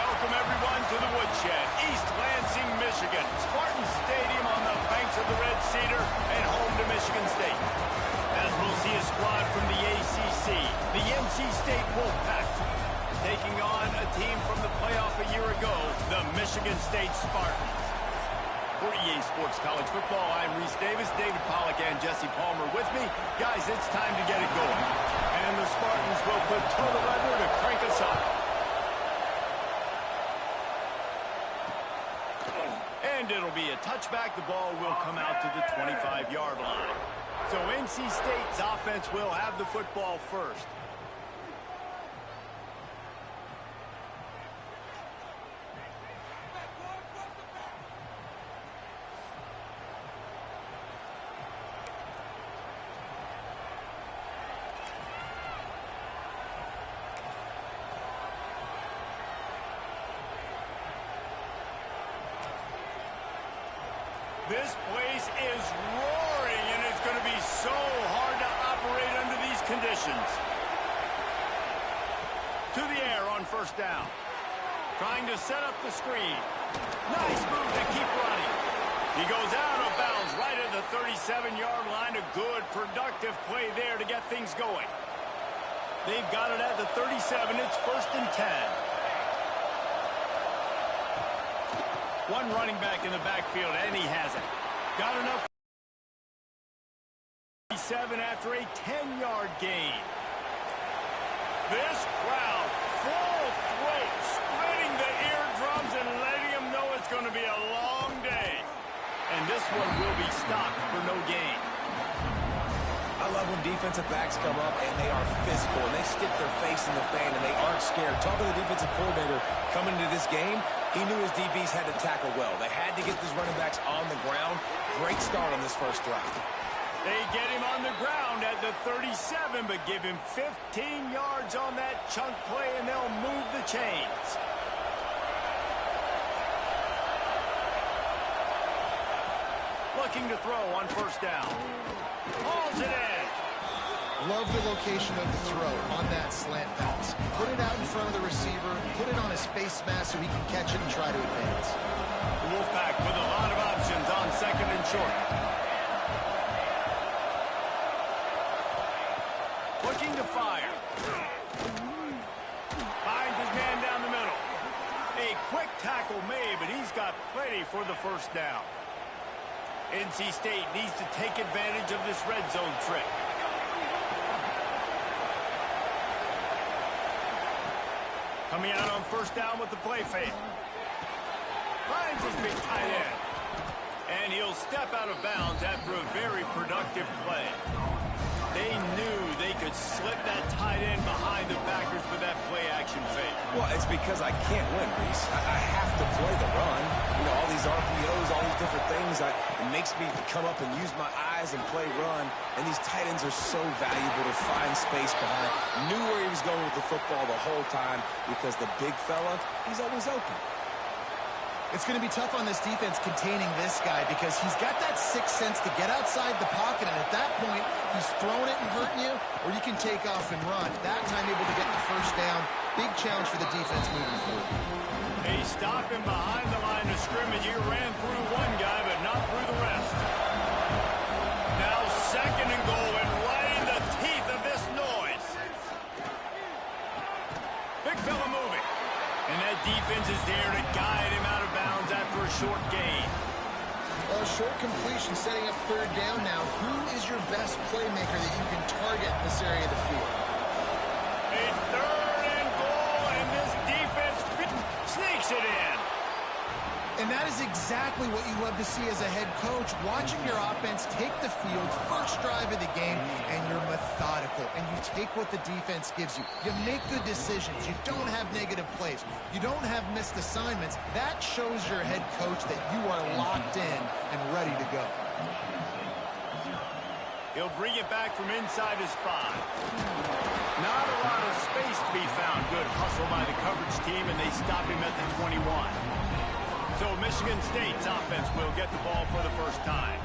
Welcome, everyone, to the Woodshed, East Lansing, Michigan. Spartan Stadium on the banks of the Red Cedar and home to Michigan State. As we'll see a squad from the ACC, the NC State Wolfpack, taking on a team from the playoff a year ago, the Michigan State Spartans. For EA Sports College Football, I'm Reese Davis, David Pollack, and Jesse Palmer with me. Guys, it's time to get it going. And the Spartans will put total leather to crank us up. And it'll be a touchback. The ball will come out to the 25-yard line. So NC State's offense will have the football first. This place is roaring, and it's going to be so hard to operate under these conditions. To the air on first down. Trying to set up the screen. Nice move to keep running. He goes out of bounds right at the 37-yard line. A good, productive play there to get things going. They've got it at the 37. It's 1st and 10. One running back in the backfield, and he has it. Got enough. 7 after a 10-yard gain. This crowd, full throat, splitting the eardrums and letting them know it's going to be a long day. And this one will be stopped for no gain. I love when defensive backs come up and they are physical and they stick their face in the fan and they aren't scared. Talking to the defensive coordinator coming into this game, he knew his DBs had to tackle well. They had to get these running backs on the ground. Great start on this first drive. They get him on the ground at the 37, but give him 15 yards on that chunk play, and they'll move the chains. Looking to throw on first down. Hauls it in. Love the location of the throw on that slant pass. Put it out in front of the receiver, put it on his face mask so he can catch it and try to advance. The Wolfpack with a lot of options on 2nd and short. Looking to fire. Finds his man down the middle. A quick tackle made, but he's got plenty for the first down. NC State needs to take advantage of this red zone trick. Coming out on first down with the play fake. Finds his big tight end. And he'll step out of bounds after a very productive play. They knew they could slip that tight end behind the backers with that play-action fake. Well, it's because I can't win, Reese. I have to play the run. You know, all these RPOs, all these different things. It makes me come up and use my eyes and play run. And these tight ends are so valuable to find space behind. Knew where he was going with the football the whole time because the big fella, he's always open. It's going to be tough on this defense containing this guy because he's got that sixth sense to get outside the pocket, and at that point, he's throwing it and hurting you, or you can take off and run. That time able to get the first down. Big challenge for the defense moving forward. They stop him behind the line of scrimmage. He ran through one guy, but not through the rest. Now 2nd and goal, and right in the teeth of this noise. Big fella moving. And that defense is there to guide him out of bounds after a short gain. A short completion setting up 3rd down now. Who is your best playmaker that you can target in this area of the field? A 3rd and goal, and this defense sneaks it in. And that is exactly what you love to see as a head coach, watching your offense take the field, first drive of the game, and you're methodical, and you take what the defense gives you. You make good decisions. You don't have negative plays. You don't have missed assignments. That shows your head coach that you are locked in and ready to go. He'll bring it back from inside his 5. Not a lot of space to be found. Good hustle by the coverage team, and they stop him at the 21. So Michigan State's offense will get the ball for the first time.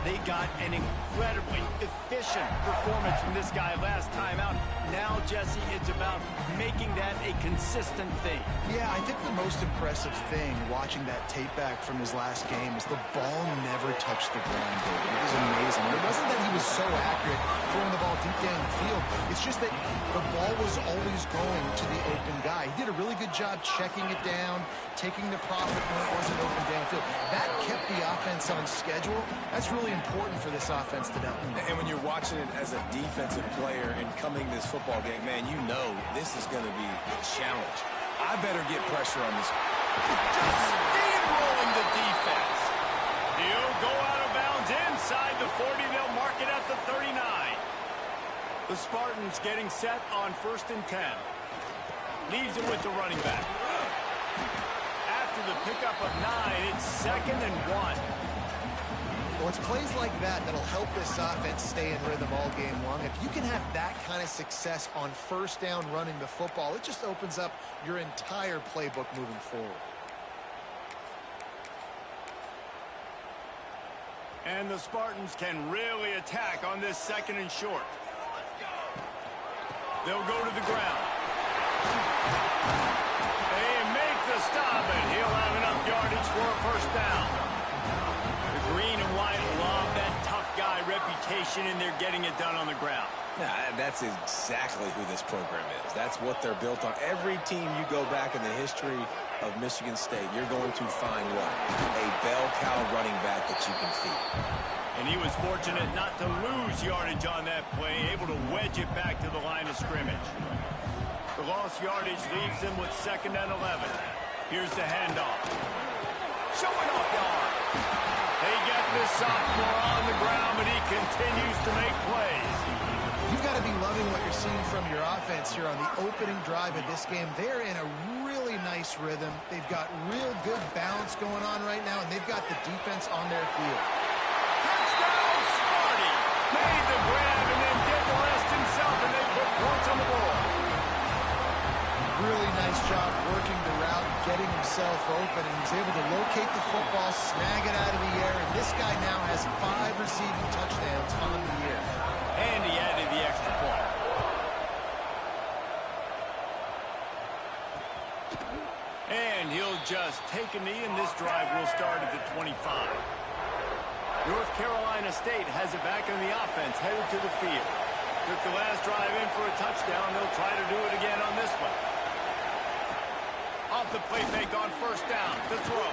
They got an incredibly efficient performance from this guy last time out. Now, Jesse, it's about making that a consistent thing. Yeah, I think the most impressive thing watching that tape back from his last game is the ball never touched the ground, David. It was amazing. It wasn't that he was so accurate throwing the ball deep down the field. It's just that the ball was always going to the open guy. He did a really good job checking it down, taking the profit when it wasn't open downfield. That kept the offense on schedule. That's really important for this offense to know. And when you're watching it as a defensive player and coming this football game, man, you know this is going to be a challenge. I better get pressure on this. Just steamrolling the defense. He'll go out of bounds inside the 40. They'll mark it at the 39. The Spartans getting set on 1st and 10. Leaves it with the running back. After the pickup of 9, it's 2nd and 1. Well, it's plays like that that'll help this offense stay in rhythm all game long. If you can have that kind of success on 1st down running the football, it just opens up your entire playbook moving forward. And the Spartans can really attack on this 2nd and short. They'll go to the ground. They make the stop, and he'll have enough yardage for a 1st down. The green and white love that tough guy reputation, and they're getting it done on the ground. Nah, that's exactly who this program is. That's what they're built on. Every team you go back in the history of Michigan State, you're going to find what? A bell cow running back that you can feed. And he was fortunate not to lose yardage on that play, able to wedge it back to the line of scrimmage. The lost yardage leaves them with 2nd and 11. Here's the handoff. Showing off the arm. They get this sophomore on the ground, but he continues to make plays. You've got to be loving what you're seeing from your offense here on the opening drive of this game. They're in a really nice rhythm. They've got real good balance going on right now, and they've got the defense on their field. Touchdown, Sparty! Made the grab and then did the rest himself, and they put points on the board. Really nice job working the route, getting himself open, and he's able to locate the football, snag it out of the air, and this guy now has 5 receiving touchdowns on the year. And he added the extra point. And he'll just take a knee, and this drive will start at the 25. North Carolina State has it back in the offense, headed to the field. Took the last drive in for a touchdown. They'll try to do it again on this one. Off the play fake on 1st down. The throw.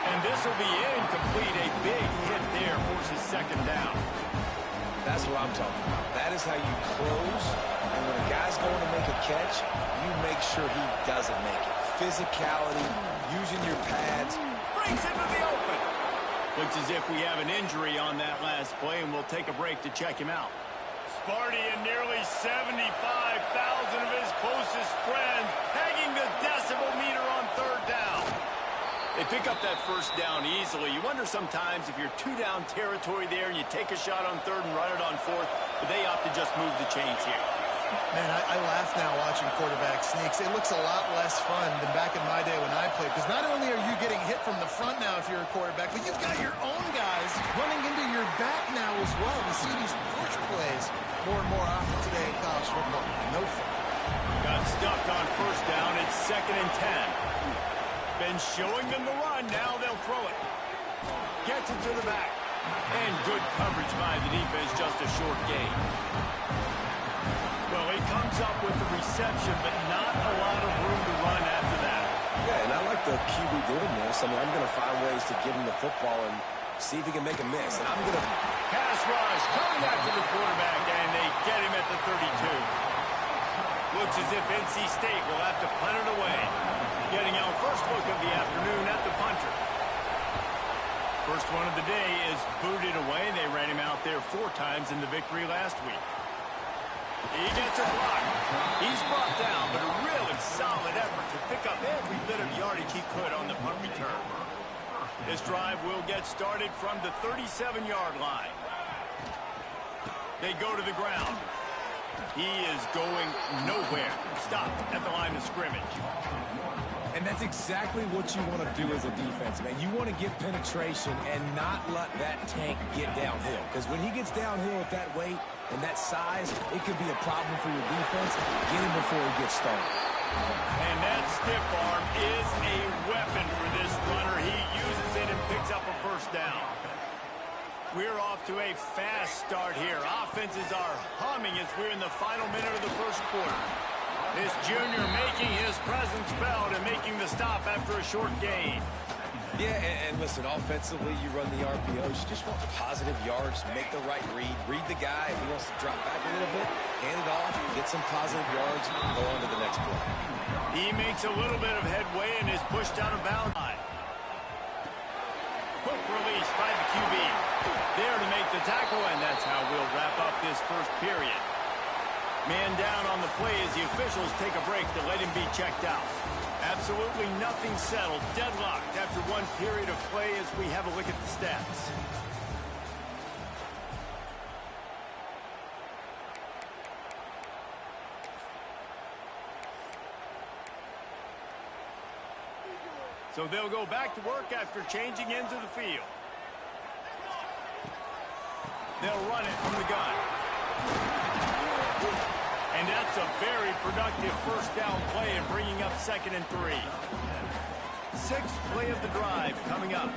And this will be incomplete. A big hit there forces 2nd down. That's what I'm talking about. That is how you close. And when a guy's going to make a catch, you make sure he doesn't make it. Physicality, using your pads. Brings it to the open. Looks as if we have an injury on that last play, and we'll take a break to check him out. Sparty and nearly 75,000 of his closest friends pegging the decibel meter on 3rd down. They pick up that 1st down easily. You wonder sometimes if you're 2-down territory there and you take a shot on 3rd and run it on 4th, but they opt to just move the chains here. Man, I laugh now watching quarterback sneaks. It looks a lot less fun than back in my day when I played, because not only are you getting hit from the front now if you're a quarterback, but you've got your own guys running into your back now as well. We see these push plays more and more often today in college football. No fun. Got stuffed on 1st down. It's 2nd and 10. Been showing them the run. Now they'll throw it. Gets it to the back. And good coverage by the defense. Just a short gain. Well, he comes up with the reception, but not a lot of room to run after that. Yeah, and I like the QB doing this. I mean, I'm going to find ways to get him the football and see if he can make a miss. And I'm going to... Pass rush coming after the quarterback, and they get him at the 32. Looks as if NC State will have to punt it away. Getting our first look of the afternoon at the punter. First one of the day is booted away. They ran him out there 4 times in the victory last week. He gets a block. He's brought down, but a really solid effort to pick up every bit of yardage he could on the punt return. This drive will get started from the 37-yard line. They go to the ground. He is going nowhere. Stopped at the line of scrimmage. And that's exactly what you want to do as a defense, man. You want to get penetration and not let that tank get downhill. Because when he gets downhill at that weight and that size, it could be a problem for your defense. Get him before he gets started. And that stiff arm is a weapon for this runner. He uses it and picks up a first down. We're off to a fast start here. Offenses are humming as we're in the final minute of the first quarter. This junior making his presence felt and making the stop after a short gain. Yeah, and listen, offensively, you run the RPOs. You just want positive yards, make the right read the guy. If he wants to drop back a little bit, hand it off, get some positive yards, go on to the next play. He makes a little bit of headway and is pushed out of bounds. Quick release by the QB. There to make the tackle, and that's how we'll wrap up this first period. Man down on the play as the officials take a break to let him be checked out. Absolutely nothing settled. Deadlocked after one period of play as we have a look at the stats. So they'll go back to work after changing into the field. They'll run it from the gun. And that's a very productive first down play and bringing up 2nd and 3. Sixth play of the drive coming up.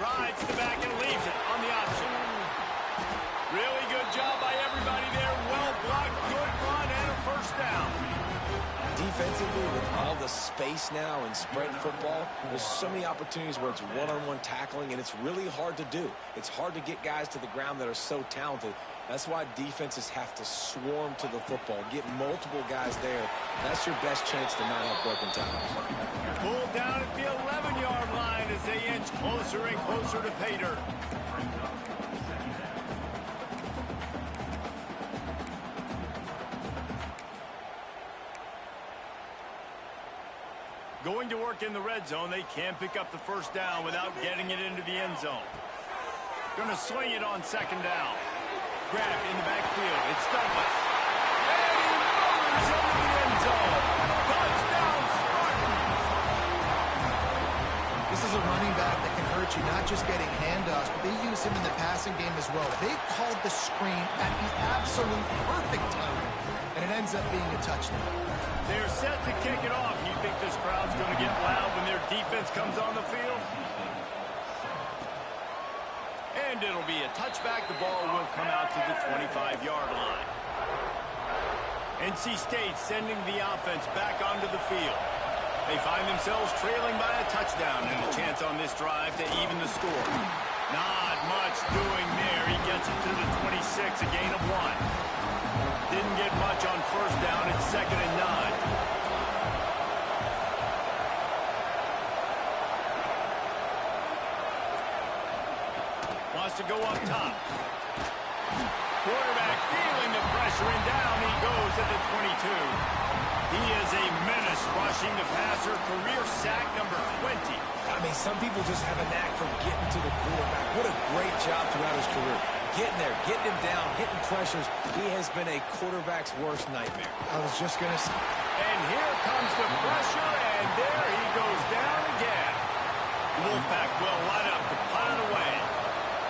Rides to the back and leaves it on the option. Really good job by everybody there. Well blocked, good run, and a first down. Defensively, with all the space now in spread football, there's so many opportunities where it's one-on-one tackling, and it's really hard to do. It's hard to get guys to the ground that are so talented. That's why defenses have to swarm to the football, get multiple guys there. That's your best chance to not have broken tackles. Pulled down at the 11-yard line as they inch closer and closer to pay dirt. Going to work in the red zone, they can pick up the first down without getting it into the end zone. Going to swing it on 2nd down. Grab in the backfield. It's Douglas. And he murders into the end zone. Touchdown, Spartans! This is a running back that can hurt you, not just getting handoffs, but they use him in the passing game as well. They called the screen at the absolute perfect time, and it ends up being a touchdown. They're set to kick it off. You think this crowd's going to get loud when their defense comes on the field? And it'll be a touchback. The ball will come out to the 25-yard line. NC State sending the offense back onto the field. They find themselves trailing by a touchdown and a chance on this drive to even the score. Not much doing there. He gets it to the 26, a gain of 1. Didn't get much on first down. It's 2nd and 9. Wants to go up top. Quarterback feeling the pressure and down he goes at the 22. He is a menace rushing the passer. Career sack number 20. I mean, some people just have a knack for getting to the quarterback. What a great job throughout his career. Getting there, getting him down, hitting pressures. He has been a quarterback's worst nightmare. I was just going to say. And here comes the pressure, and there he goes down again. Wolfpack will line up to punt it away.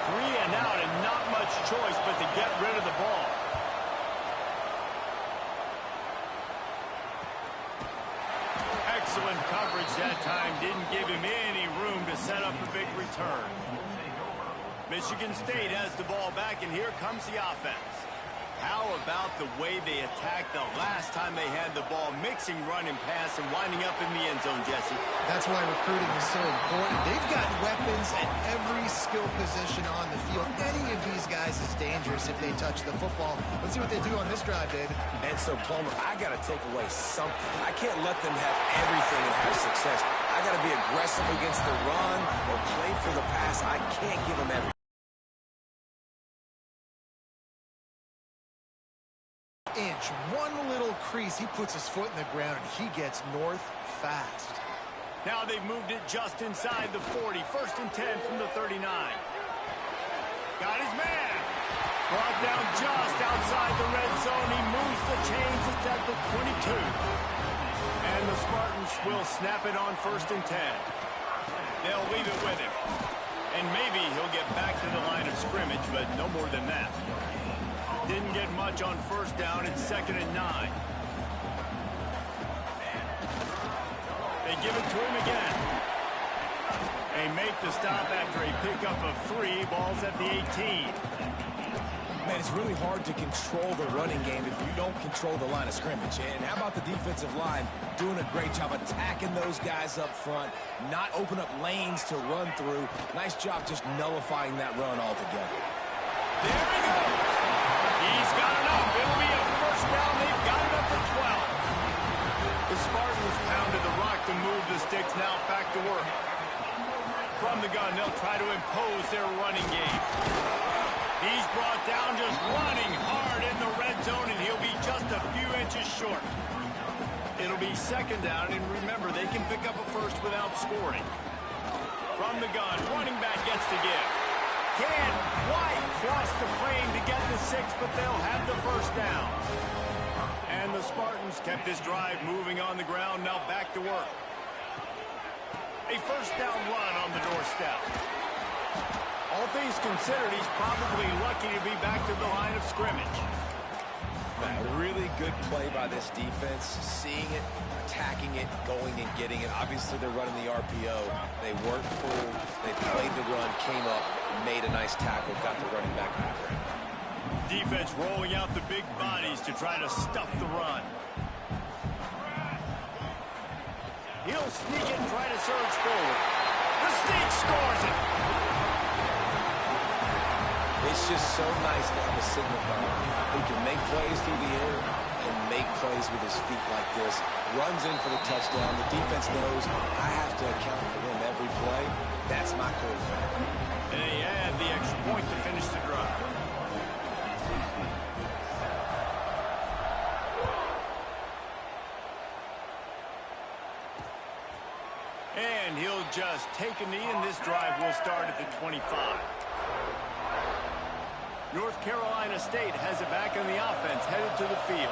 3 and out, and not much choice but to get rid of the ball. Excellent coverage that time. Didn't give him any room to set up a big return. Michigan State has the ball back, and here comes the offense. How about the way they attacked the last time they had the ball, mixing run and pass and winding up in the end zone, Jesse? That's why recruiting is so important. They've got weapons at every skill position on the field. Any of these guys is dangerous if they touch the football. Let's see what they do on this drive, David. And so, Plummer, I got to take away something. I can't let them have everything and have success. I got to be aggressive against the run or play for the pass. I can't give them everything. Inch, one little crease, he puts his foot in the ground, and he gets north fast. Now they've moved it just inside the 40. 1st and 10 from the 39. Got his man. Brought down just outside the red zone. He moves the chains. It's at the 22. And the Spartans will snap it on 1st and 10. They'll leave it with him. And maybe he'll get back to the line of scrimmage, but no more than that. Didn't get much on 1st down. It's 2nd and 9. They give it to him again. They make the stop after a pickup of 3. Ball's at the 18. Man, it's really hard to control the running game if you don't control the line of scrimmage. And how about the defensive line doing a great job attacking those guys up front, not open up lanes to run through. Nice job just nullifying that run altogether. There he goes. He's got enough. It'll be a 1st down. They've got it up to 12. The Spartans pounded the rock to move the sticks. Now back to work. From the gun, they'll try to impose their running game. He's brought down just running hard in the red zone, and he'll be just a few inches short. It'll be 2nd down, and remember, they can pick up a 1st without scoring. From the gun, running back gets to give. Can't quite cross the frame to get the 6, but they'll have the 1st down. And the Spartans kept this drive moving on the ground, now back to work. A 1st down run on the doorstep. All things considered, he's probably lucky to be back to the line of scrimmage. A really good play by this defense, seeing it, attacking it, going and getting it. Obviously, they're running the RPO. They weren't full. They played the run, came up, made a nice tackle, got the running back on the ground. Defense rolling out the big bodies to try to stuff the run. He'll sneak it and try to surge forward. The sneak scores it. It's just so nice to have a signal guard who can make plays through the air and make plays with his feet like this. Runs in for the touchdown. The defense knows I have to account for him every play. That's my quarterback. And they add the extra point to finish the drive. And he'll just take a knee, and this drive will start at the 25. North Carolina State has it back on the offense, headed to the field.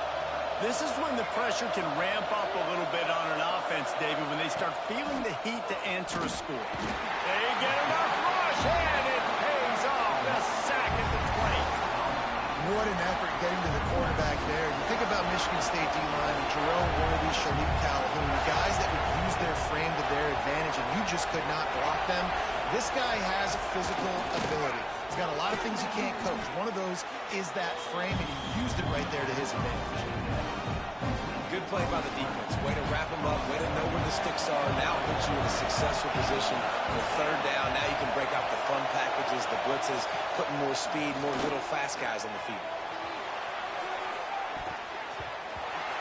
This is when the pressure can ramp up a little bit on an offense, David, when they start feeling the heat to answer a score. They get enough rush, and it pays off. The sack at the 20. What an effort getting to the quarterback there. You think about Michigan State D-line, Jerome Worthy, Shalik Calhoun, guys that would use their frame to their advantage, and you just could not block them. This guy has physical ability. He's got a lot of things he can't coach. One of those is that frame, and he used it right there to his advantage. Good play by the defense. Way to wrap him up. Way to know where the sticks are. Now puts you in a successful position for 3rd down. Now you can break out the fun packages, the blitzes, putting more speed, more little fast guys on the field.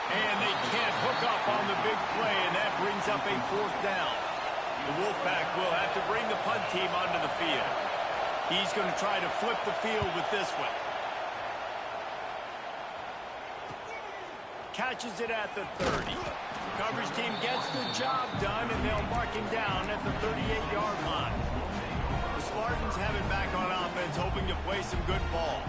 And they can't hook up on the big play, and that brings up a 4th down. The Wolfpack will have to bring the punt team onto the field. He's going to try to flip the field with this one. Catches it at the 30. Coverage team gets the job done, and they'll mark him down at the 38-yard line. The Spartans have it back on offense, hoping to play some good ball.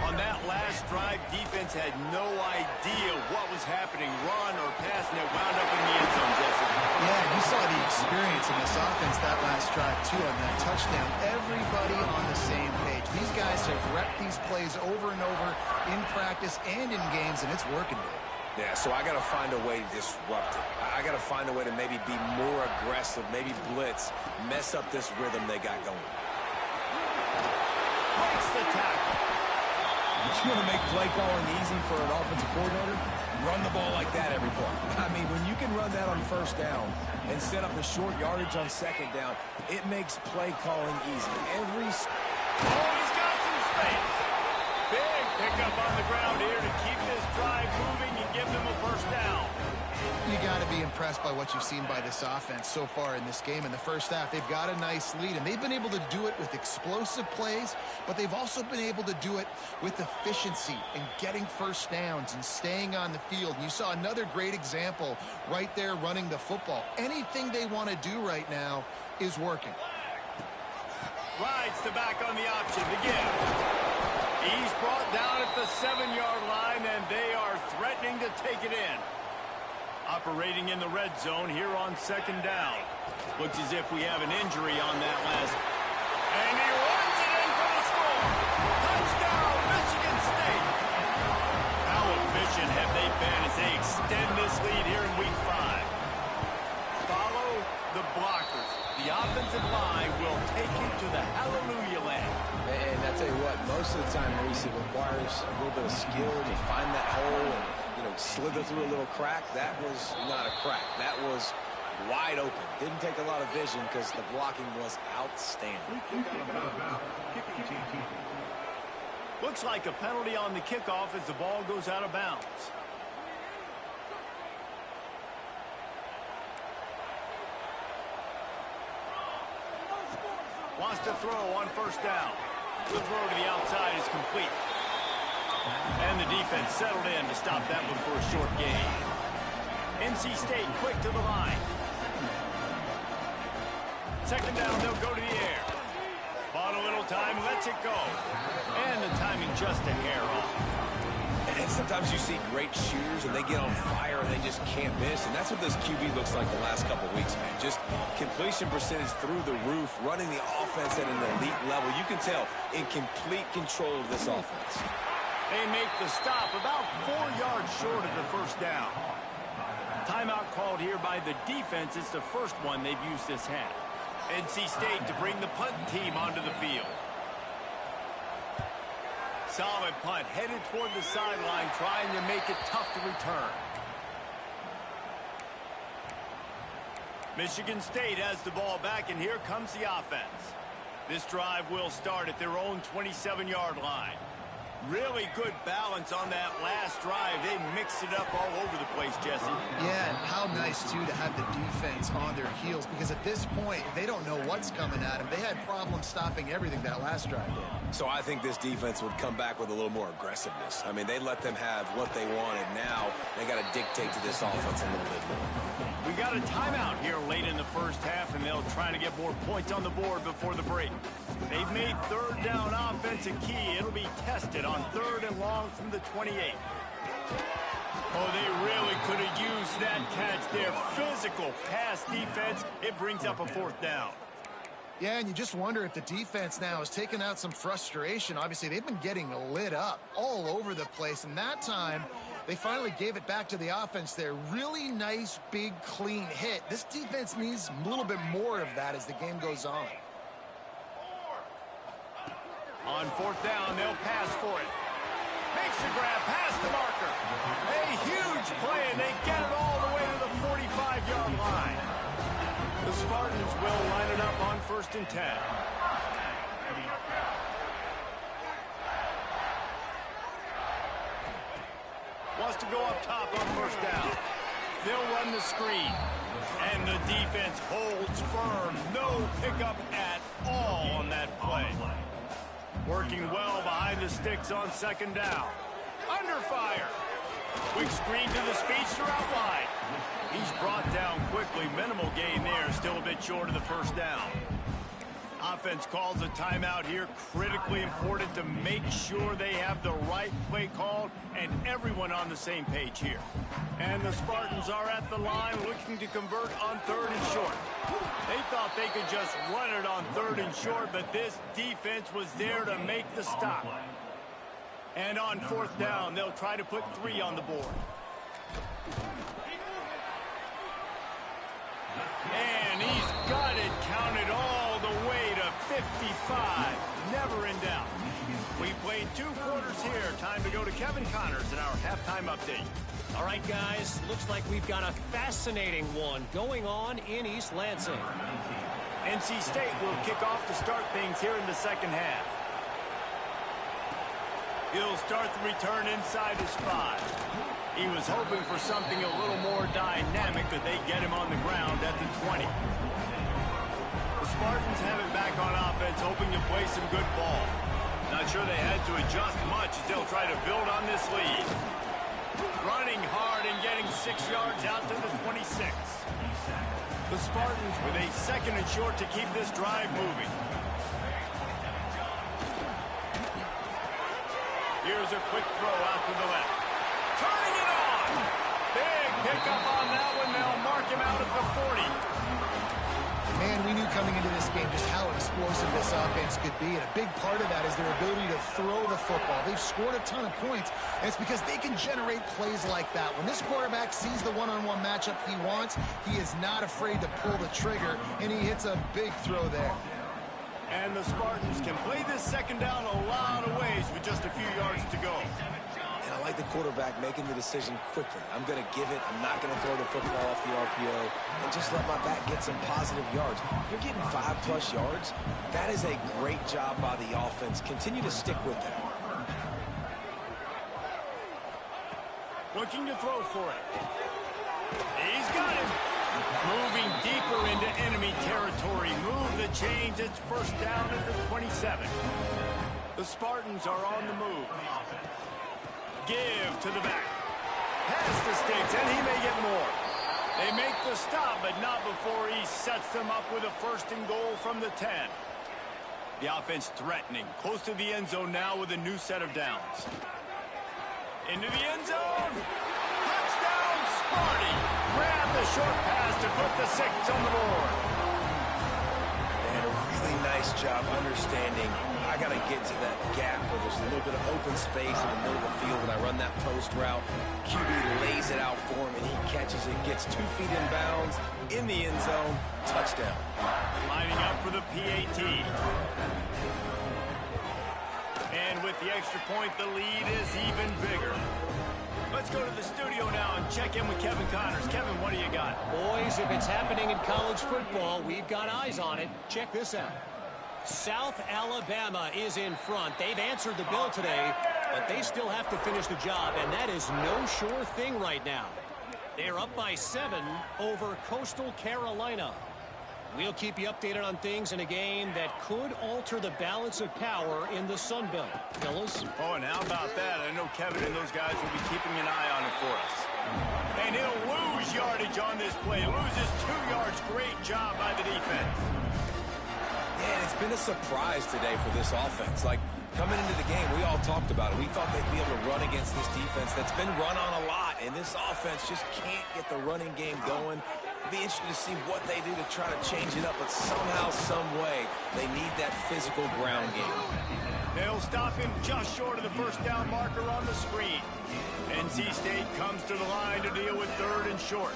On that last drive, defense had no idea what was happening, run or pass, and it wound up in the end zone, Jesse. Yeah, you saw the experience in this offense that last drive, too, on that touchdown. Everybody on the same page. These guys have repped these plays over and over in practice and in games, and it's working. Yeah, so I got to find a way to disrupt it. I got to find a way to maybe be more aggressive, maybe blitz, mess up this rhythm they got going. Breaks the tackle. You want to make play calling easy for an offensive coordinator? Run the ball like that every play. I mean, when you can run that on 1st down and set up a short yardage on 2nd down, it makes play calling easy. He's got some space. Big pickup on the ground here to keep this drive moving and give them a 1st down. You got to be impressed by what you've seen by this offense so far in this game. In the first half, they've got a nice lead, and they've been able to do it with explosive plays, but they've also been able to do it with efficiency and getting 1st downs and staying on the field. And you saw another great example right there running the football. Anything they want to do right now is working. Rides the back on the option to give. He's brought down at the 7-yard line, and they are threatening to take it in. Operating in the red zone here on second down. Looks as if we have an injury on that last. And he runs it in for the score. Touchdown, Michigan State. How efficient have they been as they extend this lead here in week 5? Follow the blockers. The offensive line will take you to the hallelujah land. And I tell you what, most of the time, Reese, it requires a little bit of skill to find that hole and, slither through a little crack. That was not a crack. That was wide open. Didn't take a lot of vision because the blocking was outstanding. Looks like a penalty on the kickoff as the ball goes out of bounds. Wants to throw on first down. The throw to the outside is complete. And the defense settled in to stop that one for a short gain. NC State quick to the line. Second down, they'll go to the air. Bought a little time, lets it go. And the timing just a hair off. And sometimes you see great shooters and they get on fire and they just can't miss. And that's what this QB looks like the last couple weeks, man. Just completion percentage through the roof, running the offense at an elite level. You can tell in complete control of this offense. They make the stop about 4 yards short of the first down. Timeout called here by the defense. It's the first one they've used this half. NC State to bring the punt team onto the field. Solid punt headed toward the sideline, trying to make it tough to return. Michigan State has the ball back, and here comes the offense. This drive will start at their own 27-yard line. Really good balance on that last drive. They mixed it up all over the place, Jesse. Yeah, and how nice, too, to have the defense on their heels, because at this point, they don't know what's coming at them. They had problems stopping everything that last drive did. So I think this defense would come back with a little more aggressiveness. I mean, they let them have what they wanted. Now they got to dictate to this offense a little bit more. We got a timeout here late in the first half, and they'll try to get more points on the board before the break. They've made third down offense a key. It'll be tested on 3rd and long from the 28. Oh, they really could have used that catch there. Physical pass defense. It brings up a 4th down. Yeah, and you just wonder if the defense now has taken out some frustration. Obviously, they've been getting lit up all over the place, and that time they finally gave it back to the offense there. Really nice, big, clean hit. This defense needs a little bit more of that as the game goes on. On 4th down, they'll pass for it. Makes the grab past the marker. A huge play, and they get it all the way to the 45-yard line. The Spartans will line it up on 1st and 10. Wants to go up top on 1st down. They'll run the screen. And the defense holds firm. No pickup at all on that play. Working well behind the sticks on 2nd down. Under fire. Quick screen to the speedster out wide. He's brought down quickly. Minimal gain there. Still a bit short of the 1st down. Offense calls a timeout here. Critically important to make sure they have the right play called and everyone on the same page here. And the Spartans are at the line looking to convert on 3rd and short. They thought they could just run it on 3rd and short, but this defense was there to make the stop. And on 4th down, they'll try to put 3 on the board. And he's got it counted all the way to 55. Never in doubt. We played 2 quarters here. Time to go to Kevin Connors in our halftime update. All right, guys. Looks like we've got a fascinating one going on in East Lansing. NC State will kick off to start things here in the 2nd half. He'll start the return inside his 5. He was hoping for something a little more dynamic, but they get him on the ground at the 20. The Spartans have it back on offense, hoping to play some good ball. Not sure they had to adjust much as they'll try to build on this lead. Running hard and getting 6 yards out to the 26. The Spartans with a 2nd and short to keep this drive moving. Here's a quick throw out to the left. Turning it on! Big pick up on that one. They'll mark him out at the 40. Man, we knew coming into this game just how explosive this offense could be, and a big part of that is their ability to throw the football. They've scored a ton of points, and it's because they can generate plays like that. When this quarterback sees the one-on-one matchup he wants, he is not afraid to pull the trigger, and he hits a big throw there. And the Spartans can play this second down a lot of ways with just a few yards to go. And I like the quarterback making the decision quickly. I'm going to give it. I'm not going to throw the football off the RPO and just let my back get some positive yards. You're getting 5+ yards. That is a great job by the offense. Continue to stick with that. Looking to throw for it. He's got him. Moving deeper into enemy territory. Move the chains. It's first down at the 27. The Spartans are on the move. Give to the back. Pass the sticks, and he may get more. They make the stop, but not before he sets them up with a 1st and goal from the 10. The offense threatening. Close to the end zone now with a new set of downs. Into the end zone. Touchdown, Sparty. Grab the short pass to put the 6 on the board. And a really nice job understanding I got to get to that gap where there's a little bit of open space in the middle of the field when I run that post route. QB lays it out for him, and he catches it, gets 2 feet in bounds, in the end zone, touchdown. Lining up for the PAT. And with the extra point, the lead is even bigger. Let's go to the studio now and check in with Kevin Connors. Kevin, what do you got? Boys, if it's happening in college football, we've got eyes on it. Check this out. South Alabama is in front. They've answered the bell today, but they still have to finish the job, and that is no sure thing right now. They're up by 7 over Coastal Carolina. We'll keep you updated on things in a game that could alter the balance of power in the Sun Belt. Fellas? Oh, and how about that? I know Kevin and those guys will be keeping an eye on it for us. And he'll lose yardage on this play. Loses 2 yards. Great job by the defense. Yeah, it's been a surprise today for this offense. Like, coming into the game, we all talked about it. We thought they'd be able to run against this defense that's been run on a lot, and this offense just can't get the running game going. It'll be interesting to see what they do to try to change it up, but somehow, some way, they need that physical ground game. They'll stop him just short of the first down marker on the screen. NC State comes to the line to deal with 3rd and short.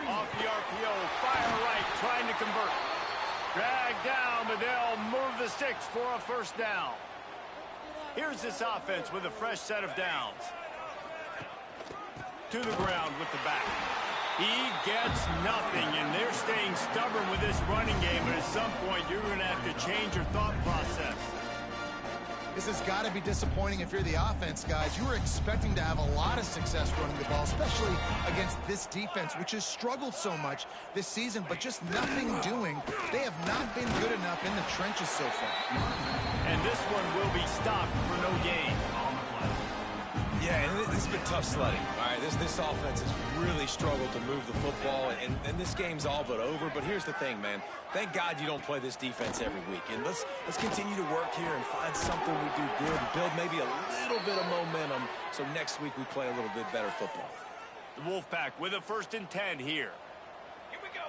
Off the RPO, fire right, trying to convert. Drag down, but they'll move the sticks for a 1st down. Here's this offense with a fresh set of downs. To the ground with the back. He gets nothing, and they're staying stubborn with this running game, but at some point you're going to have to change your thought process. This has got to be disappointing if you're the offense, guys. You were expecting to have a lot of success running the ball, especially against this defense, which has struggled so much this season, but just nothing doing. They have not been good enough in the trenches so far. And this one will be stopped for no gain. Yeah, and this has been tough sledding. All right, this offense has really struggled to move the football, and this game's all but over. But here's the thing, man. Thank God you don't play this defense every week. And let's continue to work here and find something we do good and build maybe a little bit of momentum so next week we play a little bit better football. The Wolfpack with a 1st and 10 here. Here we go.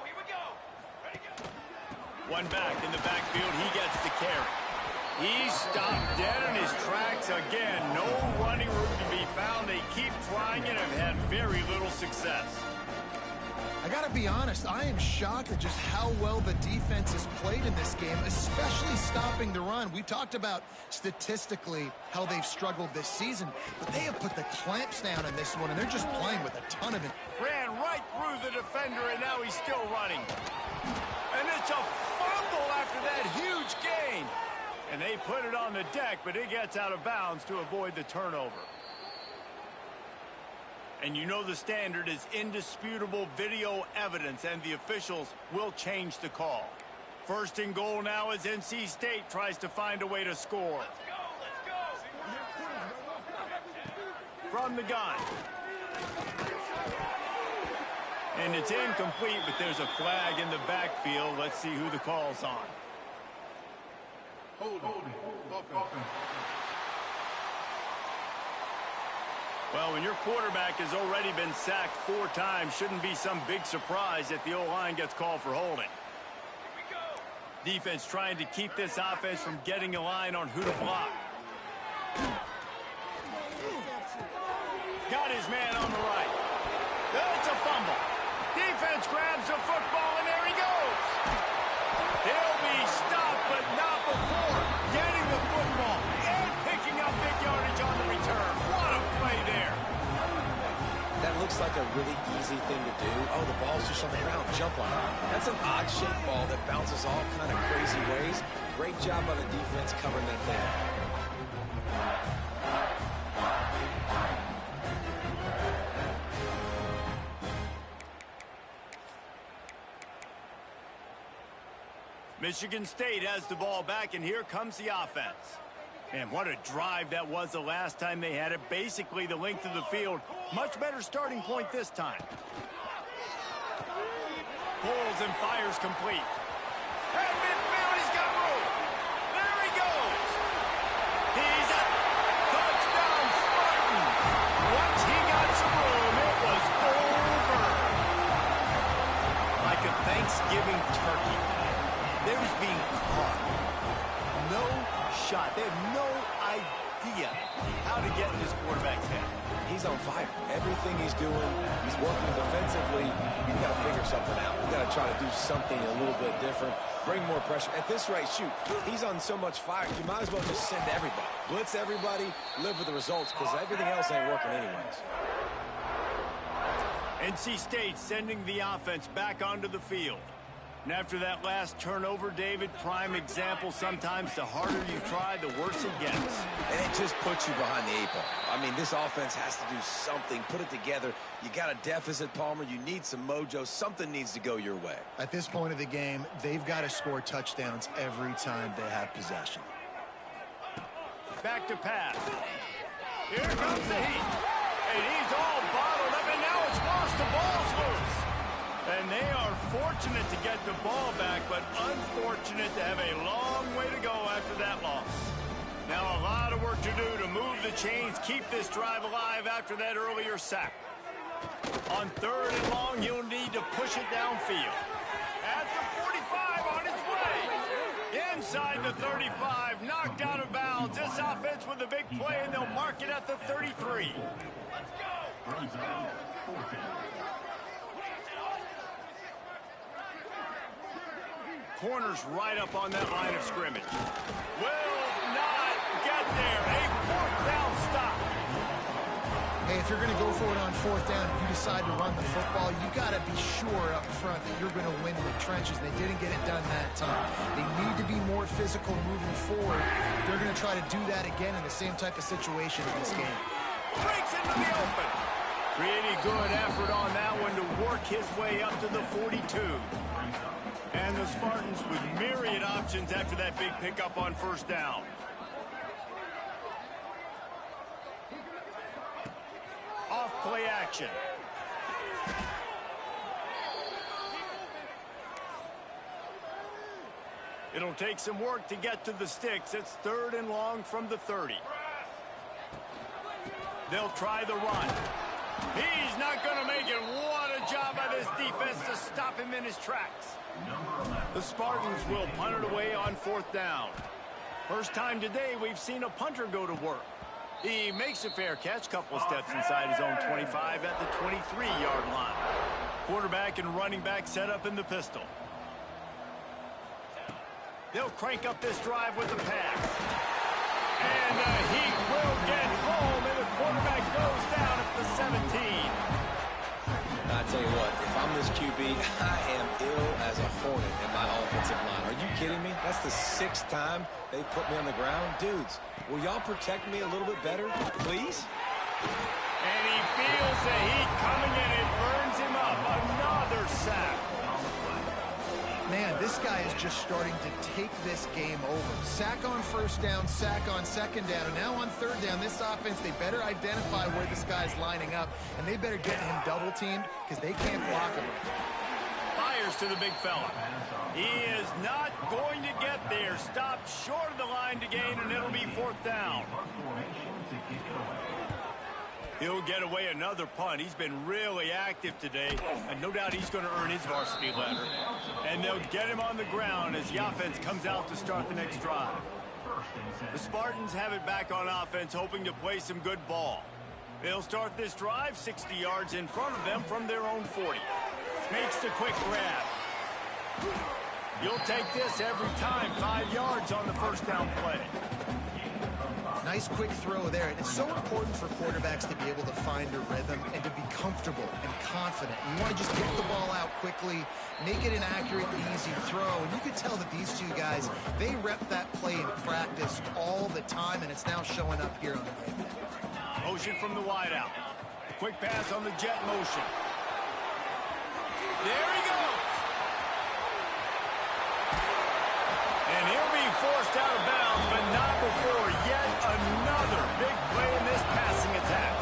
Ready to go. One back in the backfield. He gets the carry. He's stopped dead in his tracks again. No running room to be found. They keep trying it and have had very little success. I got to be honest, I am shocked at just how well the defense has played in this game, especially stopping the run. We talked about statistically how they've struggled this season, but they have put the clamps down in this one, and they're just playing with a ton of it. Ran right through the defender, and now he's still running. And it's a fumble after that huge gain. And they put it on the deck, but it gets out of bounds to avoid the turnover. And you know the standard is indisputable video evidence, and the officials will change the call. 1st and goal now as NC State tries to find a way to score. Let's go. From the gun. And it's incomplete, but there's a flag in the backfield. Let's see who the call's on. Well, when your quarterback has already been sacked 4 times, shouldn't be some big surprise if the O-line gets called for holding. Defense trying to keep this offense from getting a line on who to block. Got his man on the right. That's a fumble. Defense grabs the football, and there he goes. He'll be stopped, but not before getting the football and picking up big yardage on the return. What a play there. That looks like a really easy thing to do. Oh, the ball's just on the ground. Jump on it. That's an odd-shaped ball that bounces all kind of crazy ways. Great job by the defense covering that thing. Michigan State has the ball back, and here comes the offense. And what a drive that was the last time they had it. Basically the length of the field. Much better starting point this time. Pulls and fires complete. And midfield, he's got room. There he goes. He's up. Touchdown, Spartans. Once he got some room, it was over. Like a Thanksgiving turkey. There's being caught. No shot. They have no idea how to get in this quarterback's head. He's on fire. Everything he's doing, he's working defensively. You've got to figure something out. We've got to try to do something a little bit different. Bring more pressure. At this rate, shoot, he's on so much fire, you might as well just send everybody. Blitz everybody, live with the results, because everything else ain't working anyways. NC State sending the offense back onto the field. And after that last turnover, David, prime example, sometimes the harder you try, the worse it gets. And it just puts you behind the 8 ball. I mean, this offense has to do something, put it together. You got a deficit, Palmer. You need some mojo. Something needs to go your way. At this point of the game, they've got to score touchdowns every time they have possession. Back to pass. Here comes the heat. And he's all bottled up, and now it's worse. The ball's loose. And they are fortunate to get the ball back, but unfortunate to have a long way to go after that loss. Now a lot of work to do to move the chains, keep this drive alive after that earlier sack. On 3rd and long, he'll need to push it downfield. At the 45 on its way. Inside the 35, knocked out of bounds. This offense with a big play, and they'll mark it at the 33. Let's go. Corners right up on that line of scrimmage. Will not get there. A 4th down stop. Hey, if you're going to go for it on 4th down, if you decide to run the football, you got to be sure up front that you're going to win in the trenches. They didn't get it done that time. They need to be more physical moving forward. They're going to try to do that again in the same type of situation in this game. Breaks into the open. Pretty good effort on that one to work his way up to the 42. And the Spartans with myriad options after that big pickup on 1st down. Off play action. It'll take some work to get to the sticks. It's 3rd and long from the 30. They'll try the run. He's not going to make it. What a job by this defense to stop him in his tracks. The Spartans will punt it away on 4th down. First time today we've seen a punter go to work. He makes a fair catch, couple steps inside his own 25 at the 23-yard line. Quarterback and running back set up in the pistol. They'll crank up this drive with the pass. And the Heat will get home, and the quarterback goes down at the 17. I tell you what, if I'm this QB, I am ill as a hornet in my offensive line. Are you kidding me? That's the 6th time they put me on the ground. Dudes, will y'all protect me a little bit better, please? And he feels the heat coming, and it burns him up. Another sack. Man, this guy is just starting to take this game over. Sack on 1st down, sack on 2nd down, and now on 3rd down, this offense, they better identify where this guy's lining up, and they better get him double-teamed because they can't block him. Fires to the big fella. He is not going to get there. Stopped short of the line to gain, and it'll be 4th down. He'll get away another punt. He's been really active today, and no doubt he's going to earn his varsity letter. And they'll get him on the ground as the offense comes out to start the next drive. The Spartans have it back on offense, hoping to play some good ball. They'll start this drive 60 yards in front of them from their own 40. Makes the quick grab. You'll take this every time. 5 yards on the first down play. Nice quick throw there. And it's so important for quarterbacks to be able to find a rhythm and to be comfortable and confident. You want to just get the ball out quickly, make it an accurate and easy throw. And you can tell that these two guys, they rep that play in practice all the time, and it's now showing up here on the game. Motion from the wideout. Quick pass on the jet motion. There he goes. And he'll be forced out of bounds, but not before yet another big play in this passing attack.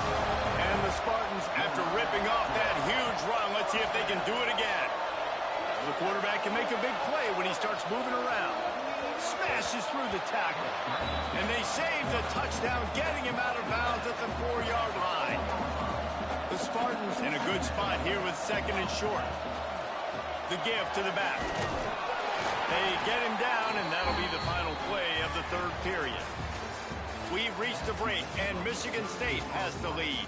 And the Spartans, after ripping off that huge run, let's see if they can do it again. The quarterback can make a big play when he starts moving around. Smashes through the tackle. And they save the touchdown, getting him out of bounds at the 4-yard line. The Spartans in a good spot here with second and short. The give to the back. They get him down, and that'll be the final play of the third period. We've reached the break, and Michigan State has the lead.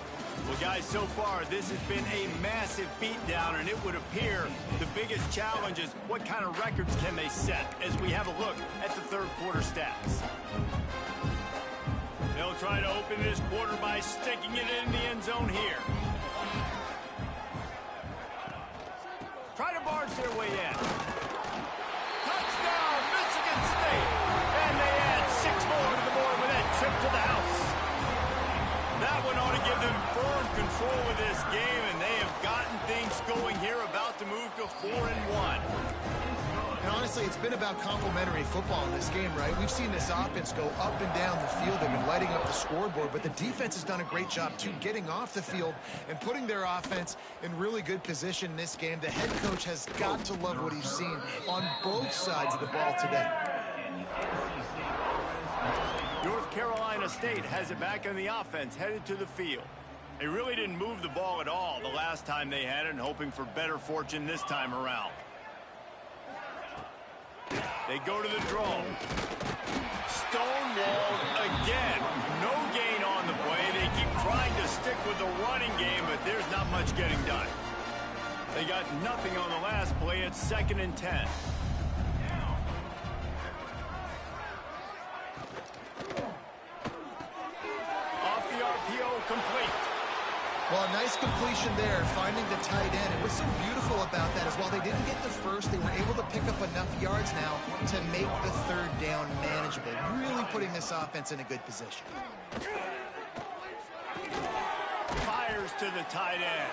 Well, guys, so far, this has been a massive beatdown, and it would appear the biggest challenge is what kind of records can they set as we have a look at the third quarter stats. They'll try to open this quarter by sticking it in the end zone here. Try to barge their way in. Touchdown, Michigan State! And they add 6 more to the board with that trip to the house. That one ought to give them firm control of this game, and they have gotten things going here, about to move to 4-1. And honestly, it's been about complementary football in this game, right? We've seen this offense go up and down the field. They've been lighting up the scoreboard, but the defense has done a great job, too, getting off the field and putting their offense in really good position in this game. The head coach has got to love what he's seen on both sides of the ball today. North Carolina State has it back on the offense, headed to the field. They really didn't move the ball at all the last time they had it, and hoping for better fortune this time around. They go to the draw. Stonewalled again. No gain on the play. They keep trying to stick with the running game, but there's not much getting done. They got nothing on the last play. It's 2nd and 10. Off the RPO, complete. Well, a nice completion there, finding the tight end. And what's so beautiful about that is while they didn't get the first, they were able to pick up enough yards now to make the third down manageable, really putting this offense in a good position. Fires to the tight end.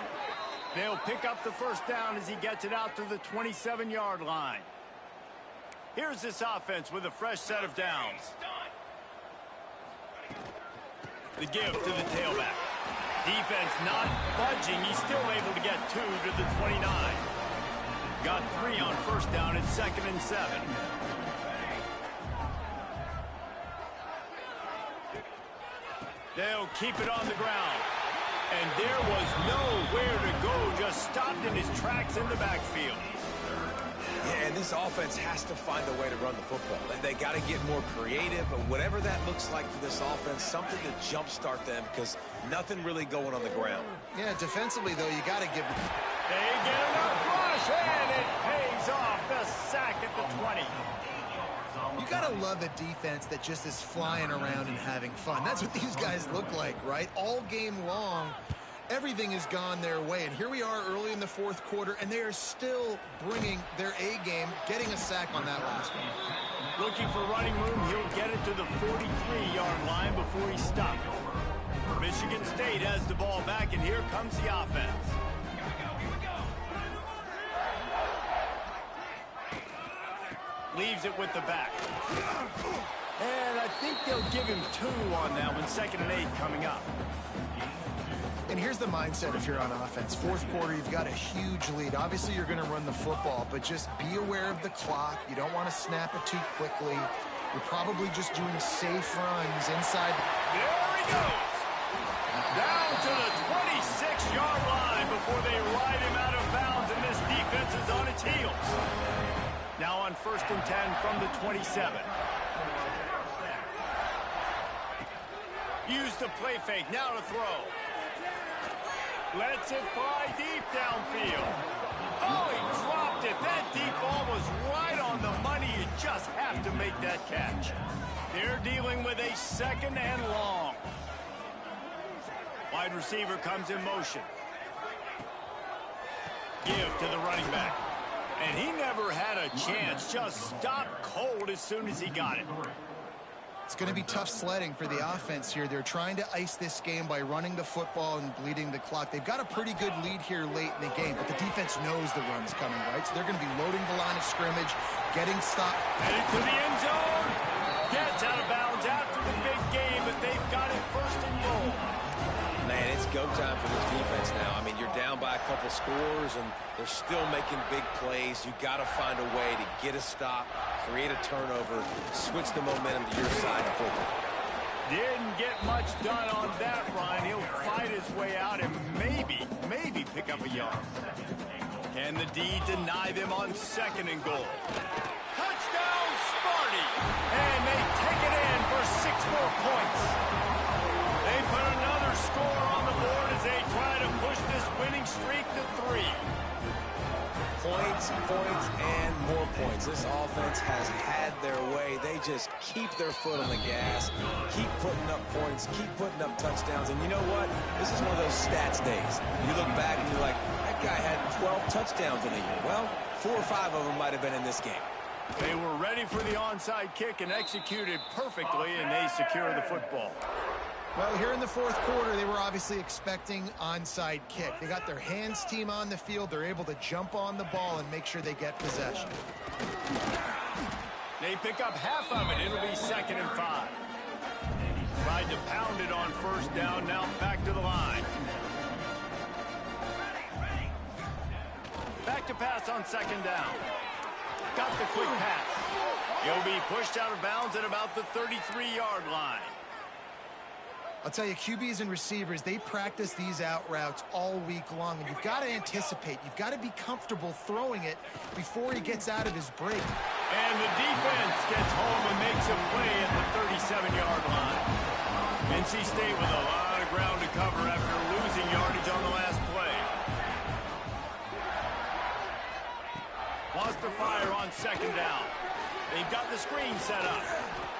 They'll pick up the first down as he gets it out to the 27-yard line. Here's this offense with a fresh set of downs. The give to the tailback. Defense not budging. He's still able to get 2 to the 29. Got 3 on first down. It's 2nd and 7. They'll keep it on the ground. And there was nowhere to go. Just stopped in his tracks in the backfield. Yeah, and this offense has to find a way to run the football. They got to get more creative, but whatever that looks like for this offense, something to jumpstart them, because nothing really going on the ground. Yeah, defensively, though, you got to give them. They get enough rush, and it pays off. The sack at the 20. You got to love a defense that just is flying around and having fun. That's what these guys look like, right? All game long, everything has gone their way. And here we are early in the fourth quarter, and they are still bringing their A game, getting a sack on that last one. Looking for running room. He'll get it to the 43-yard line before he stopped. Michigan State has the ball back, and here comes the offense. Leaves it with the back. And I think they'll give him 2 on that one. 2nd and 8 coming up. And here's the mindset if you're on offense. Fourth quarter, you've got a huge lead. Obviously, you're going to run the football, but just be aware of the clock. You don't want to snap it too quickly. You're probably just doing safe runs inside. There he goes. Down to the 26-yard line before they ride him out of bounds, and this defense is on its heels. Now on 1st and 10 from the 27. Use the play fake, now to throw. Lets it fly deep downfield. Oh, he dropped it. That deep ball was right on the money. You just have to make that catch. They're dealing with a 2nd and long. Wide receiver comes in motion. Give to the running back. And he never had a chance. Just stopped cold as soon as he got it. It's going to be tough sledding for the offense here. They're trying to ice this game by running the football and bleeding the clock. They've got a pretty good lead here late in the game, but the defense knows the run's coming, right? So they're going to be loading the line of scrimmage, getting stopped. Headed to the end zone. Gets out of bounds after the big game, but they've got it 1st and goal. Man, it's go time for this defense now. I mean, you're down by a couple scores, and they're still making big plays. You got to find a way to get a stop, create a turnover, switch the momentum to your side quickly. Didn't get much done on that run. He'll fight his way out and maybe pick up a yard. Can the D deny them on 2nd and goal? Touchdown, Sparty! And they take it in for 6 more points. They put another score on the board as they try to push this winning streak to 3. Points, and more points. This offense has had their way. They just keep their foot on the gas, keep putting up points, keep putting up touchdowns. And you know what? This is one of those stats days. You look back and you're like, that guy had 12 touchdowns in a year. Well, 4 or 5 of them might have been in this game. They were ready for the onside kick and executed perfectly, and they secure the football. Well, here in the 4th quarter, they were obviously expecting onside kick. They got their hands team on the field. They're able to jump on the ball and make sure they get possession. They pick up half of it. It'll be 2nd and 5. Tried to pound it on 1st down. Now back to the line. Back to pass on 2nd down. Got the quick pass. He'll be pushed out of bounds at about the 33-yard line. I'll tell you, QBs and receivers, they practice these out routes all week long, and you've got to anticipate. You've got to be comfortable throwing it before he gets out of his break. And the defense gets home and makes a play at the 37-yard line. NC State with a lot of ground to cover after losing yardage on the last play. Wants to fire on 2nd down. They've got the screen set up.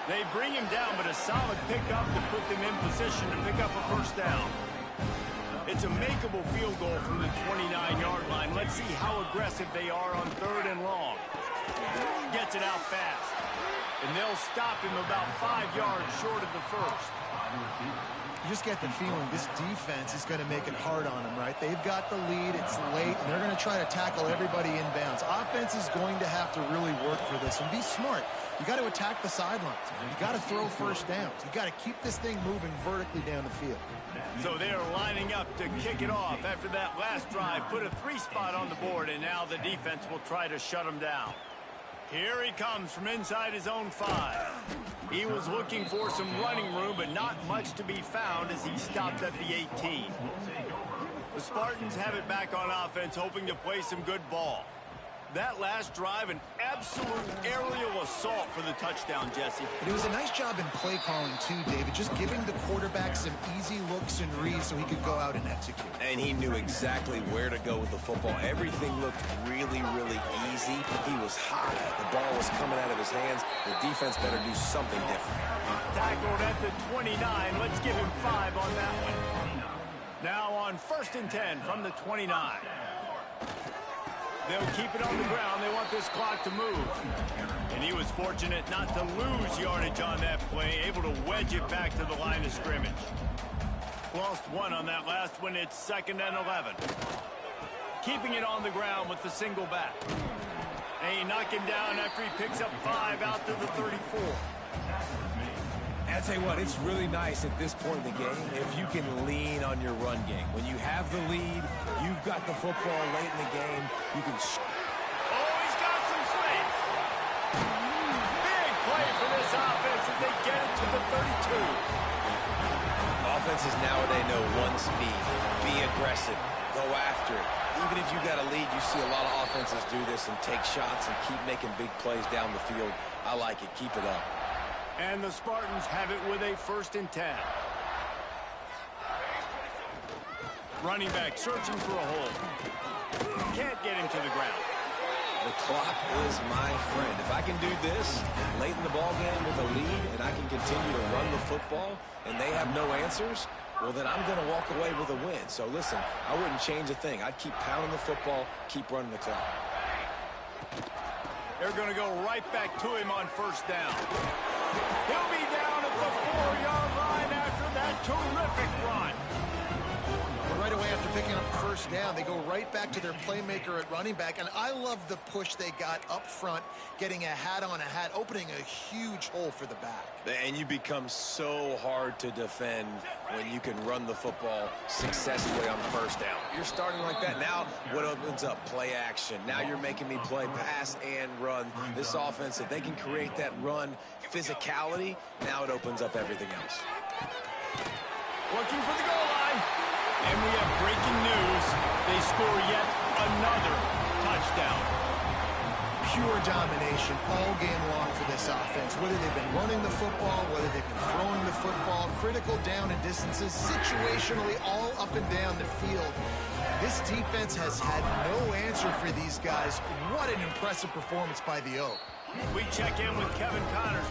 They bring him down, but a solid pickup to put them in position to pick up a 1st down. It's a makeable field goal from the 29-yard line. Let's see how aggressive they are on 3rd and long. Gets it out fast. And they'll stop him about 5 yards short of the 1st. You just get the feeling this defense is going to make it hard on them, right? They've got the lead, it's late, and they're going to try to tackle everybody inbounds. Offense is going to have to really work for this and be smart. You got to attack the sidelines. You got to throw 1st downs. You got to keep this thing moving vertically down the field. So they're lining up to kick it off after that last drive. Put a 3 spot on the board, and now the defense will try to shut them down. Here he comes from inside his own 5. He was looking for some running room, but not much to be found as he stopped at the 18. The Spartans have it back on offense, hoping to play some good ball. That last drive, an absolute aerial assault for the touchdown, Jesse. But it was a nice job in play calling, too, David, just giving the quarterback some easy looks and reads so he could go out and execute. And he knew exactly where to go with the football. Everything looked really, really easy. He was hot. The ball was coming out of his hands. The defense better do something different. Tackled at the 29. Let's give him 5 on that one. Now on 1st and 10 from the 29. They'll keep it on the ground. They want this clock to move. And he was fortunate not to lose yardage on that play, able to wedge it back to the line of scrimmage. Lost 1 on that last one. It's 2nd and 11. Keeping it on the ground with the single back. And he knocked him down after he picks up 5 out to the 34. And I'll tell you what, it's really nice at this point in the game if you can lean on your run game. When you have the lead, you've got the football late in the game, you can... Oh, he's got some space. Big play for this offense as they get it to the 32. Offenses nowadays know one speed. Be aggressive. Go after it. Even if you got a lead, you see a lot of offenses do this and take shots and keep making big plays down the field. I like it. Keep it up. And the Spartans have it with a 1st and 10. Running back searching for a hole. Can't get him to the ground. The clock is my friend. If I can do this late in the ball game with a lead and I can continue to run the football and they have no answers, well, then I'm going to walk away with a win. So, listen, I wouldn't change a thing. I'd keep pounding the football, keep running the clock. They're going to go right back to him on 1st down. He'll be down at the 4-yard line after that terrific run. Right away after picking up the 1st down, they go right back to their playmaker at running back. And I love the push they got up front, getting a hat on a hat, opening a huge hole for the back. And you become so hard to defend when you can run the football successfully on 1st down. You're starting like that. Now what opens up? Play action. Now you're making me play pass and run. This offense, if they can create that run physicality, now it opens up everything else. Looking for the goal line. And we have breaking news. They score yet another touchdown. Pure domination all game long for this offense. Whether they've been running the football, whether they've been throwing the football, critical down and distances, situationally all up and down the field. This defense has had no answer for these guys. What an impressive performance by the Oak. We check in with Kevin Connors.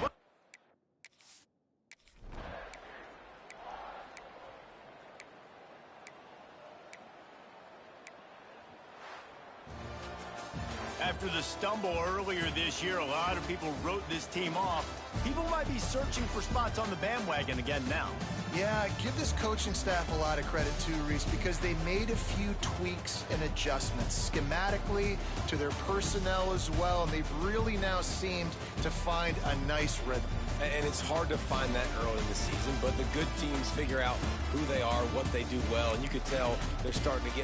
After the stumble earlier this year, a lot of people wrote this team off. People might be searching for spots on the bandwagon again now. Yeah, give this coaching staff a lot of credit too, Reese, because they made a few tweaks and adjustments schematically to their personnel as well, and they've really now seemed to find a nice rhythm. And it's hard to find that early in the season, but the good teams figure out who they are, what they do well, and you could tell they're starting to get